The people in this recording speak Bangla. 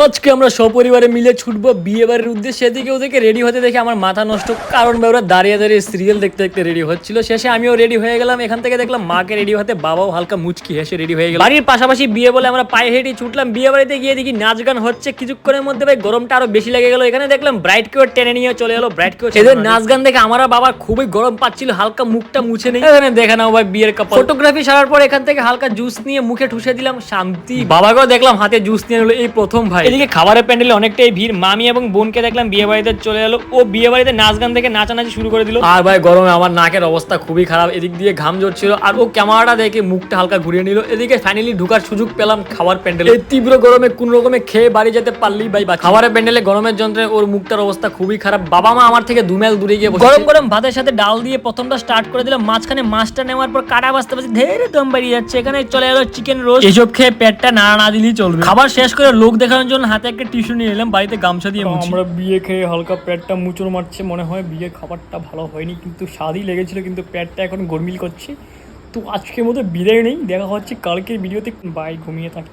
আজকে আমরা সপরিবারে মিলে ছুটবো বিয়ে বাড়ির উদ্দেশ্যে। এদিকে ওদেরকে রেডি হতে দেখে আমার মাথা নষ্ট, কারণ ওরা দাঁড়িয়ে দাঁড়িয়ে সিরিয়াল দেখতে দেখতে রেডি হচ্ছিল। শেষে আমিও রেডি হয়ে গেলাম। এখান থেকে দেখলাম মাকে রেডি হতে, বাবাও হালকা মুচকি হেসে রেডি হয়ে গেল। বাড়ির পাশাপাশি বিয়ে বলে আমরা পায়ে হেঁটে ছুটলাম বিয়ে বাড়িতে। গিয়ে দেখি নাচ গান হচ্ছে। কিছুক্ষণের মধ্যে ভাই গরমটা আরো বেশি লেগে গেল। এখানে দেখলাম ব্রাইড কেও টেনে নিয়ে চলে এলো। ব্রাইড কেও এদের নাচ গান দেখে আমার বাবা খুবই গরম পাচ্ছিল, হালকা মুখটা মুছে নেই। এখানে দেখে নাও ভাই বিয়ের কাপড়। ফটোগ্রাফি সারার পর এখান থেকে হালকা জুস নিয়ে মুখে ঠুসে দিলাম, শান্তি। বাবাকেও দেখলাম হাতে জুস নিয়ে নিল, এই প্রথম ভাই। এদিকে খাবারের প্যান্ডেলে অনেকটাই ভিড়। মামি এবং বোনকে দেখলাম বিয়ে বাড়িতে চলে এলো। ও বিয়ে বাড়িতে নাচ গান থেকে নাচানাচি শুরু করে দিল। আর ভাই গরমে আমার নাকের অবস্থা খুবই খারাপ, এদিক দিয়ে ঘাম ঝরছিল। আর ও ক্যামেরাটা দেখে মুখটা হালকা ঘুরিয়ে নিল। এদিকে ফাইনালি ঢুকার সুযোগ পেলাম খাবার প্যান্ডেলে। এই তীব্র গরমে কোন রকমে খেয়ে বাড়ি যেতে পারলেই ভাই। খাবারের প্যান্ডেলে গরমের যন্ত্রে ওর মুখটার অবস্থা খুবই খারাপ। বাবা মা আমার থেকে 2 মাইল দূরে গিয়ে গরম গরম ভাতের সাথে ডাল দিয়ে প্রথমটা স্টার্ট করে দিলাম। মাঝখানে মাছটা নেওয়ার পর কাটা বাজতে বাজতে ধীরে দম বেরিয়ে যাচ্ছে। এখানে চলে এলো চিকেন রোস্ট। এসব খেয়ে পেটটা নাড়া না দিলেই চলবে। খাবার শেষ করে লোক দেখানোর জন্য হাতে একটা টিস্যু নিয়ে এলাম, বাড়িতে গামছা দিয়ে মুছি। আমরা বিয়ে খেয়ে হালকা পেটটা মুচড় মারছে। মনে হয় বিয়ে খাবারটা ভালো হয়নি, কিন্তু স্বাদই লেগেছিল, কিন্তু পেটটা এখন গরমিল করছে। তো আজকের মতো বিদায় নেই, দেখা হচ্ছে কালকের ভিডিওতে। বাই, ঘুমিয়ে থাকি।